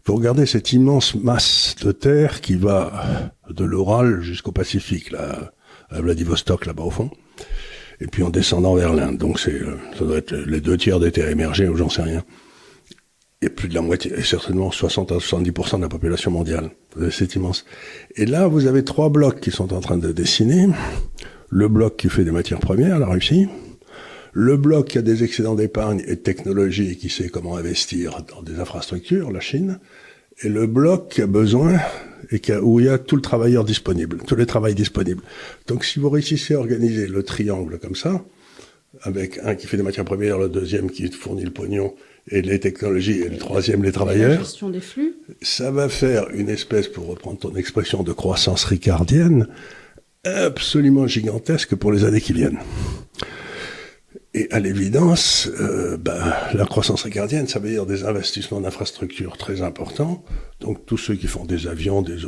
Vous regardez cette immense masse de terre qui va de l'Oural jusqu'au Pacifique, là, à Vladivostok, là-bas au fond, et puis en descendant vers l'Inde. Donc ça doit être les 2/3 des terres émergées, ou j'en sais rien. Et plus de la moitié, et certainement 60 à 70% de la population mondiale. C'est immense. Et là, vous avez 3 blocs qui sont en train de dessiner. Le bloc qui fait des matières premières, la Russie. Le bloc qui a des excédents d'épargne et de technologie et qui sait comment investir dans des infrastructures, la Chine. Et le bloc qui a besoin et où il y a tout le travailleur disponible, tous les travails disponibles. Donc si vous réussissez à organiser le triangle comme ça, avec un qui fait des matières premières, le deuxième qui fournit le pognon et les technologies, et le troisième les travailleurs, la gestion des flux, ça va faire une espèce, pour reprendre ton expression, de croissance ricardienne absolument gigantesque pour les années qui viennent. Et à l'évidence, la croissance ricardienne, ça veut dire des investissements d'infrastructures très importants. Donc tous ceux qui font des avions, des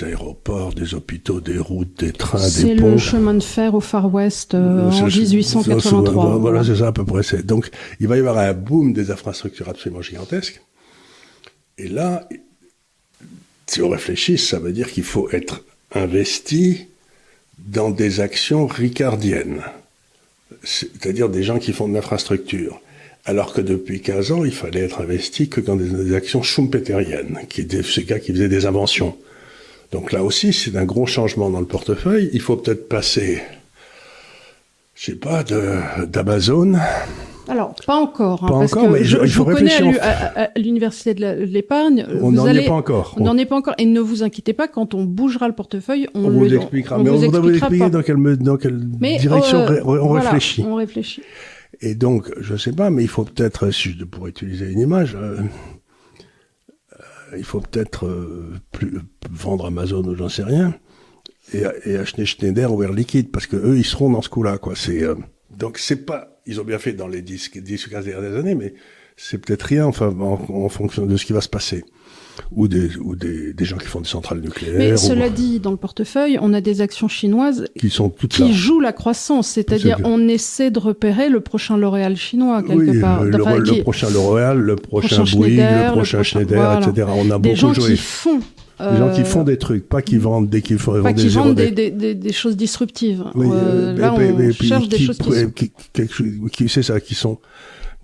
aéroports, des hôpitaux, des routes, des trains, des ponts. C'est le chemin de fer au Far West en 1883. Voilà, c'est ça à peu près. Donc il va y avoir un boom des infrastructures absolument gigantesques. Et là, si on réfléchit, ça veut dire qu'il faut être investi dans des actions ricardiennes. C'est-à-dire des gens qui font de l'infrastructure. Alors que depuis 15 ans, il fallait être investi que dans des actions schumpeteriennes, qui étaient ces gars qui faisaient des inventions. Donc là aussi, c'est un gros changement dans le portefeuille. Il faut peut-être passer, je sais pas, d'Amazon. Alors, pas encore. Pas parce encore, que mais il faut réfléchir. À l'Université de l'épargne. On n'en est pas encore. On n'en est pas encore. Et ne vous inquiétez pas, quand on bougera le portefeuille, on vous l'expliquera. Mais on voudrait vous expliquer dans quelle direction on réfléchit. On réfléchit. Et donc, je sais pas, mais il faut peut-être, si je pourrais utiliser une image, il faut peut-être plus vendre Amazon ou j'en sais rien, et acheter Schneider ou Air Liquide, parce que eux, ils seront dans ce coup-là, quoi. Donc c'est pas, ils ont bien fait dans les 10 ou 15 dernières années, mais c'est peut-être rien, enfin, en fonction de ce qui va se passer. Ou des gens qui font des centrales nucléaires. Mais cela dit, dans le portefeuille, on a des actions chinoises qui jouent la croissance. C'est-à-dire, on essaie de repérer le prochain L'Oréal chinois, quelque part. Le prochain L'Oréal, le prochain Bouygues, le prochain Schneider, voilà. Etc. On a beaucoup joué. Des gens qui font des trucs, pas qui vendent des des choses disruptives. Oui, là, on cherche des choses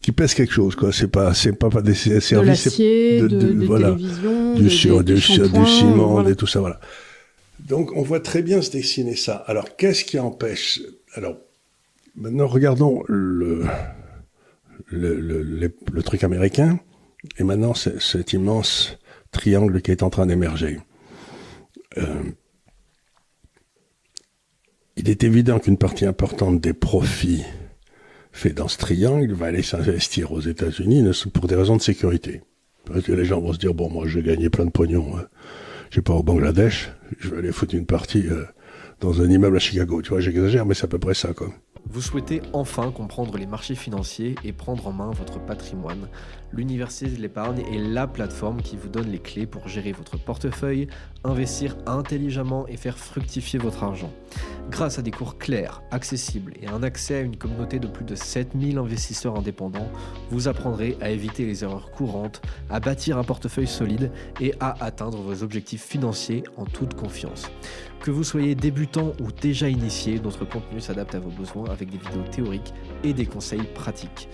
qui pèsent quelque chose, quoi. C'est pas des services. De l'acier, des télévisions, du ciment, voilà. tout ça, voilà. Donc, on voit très bien se dessiner ça. Alors, qu'est-ce qui empêche? Alors, maintenant, regardons le truc américain. Et maintenant, cet immense triangle qui est en train d'émerger. Il est évident qu'une partie importante des profits fait dans ce triangle va aller s'investir aux États-Unis pour des raisons de sécurité. Parce que les gens vont se dire, bon, moi, je vais gagner plein de pognon, je sais pas, au Bangladesh, je vais aller foutre une partie dans un immeuble à Chicago. Tu vois, j'exagère, mais c'est à peu près ça, quoi. Vous souhaitez enfin comprendre les marchés financiers et prendre en main votre patrimoine. L'Université de l'épargne est la plateforme qui vous donne les clés pour gérer votre portefeuille, investir intelligemment et faire fructifier votre argent. Grâce à des cours clairs, accessibles et un accès à une communauté de plus de 7000 investisseurs indépendants, vous apprendrez à éviter les erreurs courantes, à bâtir un portefeuille solide et à atteindre vos objectifs financiers en toute confiance. Que vous soyez débutant ou déjà initié, notre contenu s'adapte à vos besoins avec des vidéos théoriques et des conseils pratiques.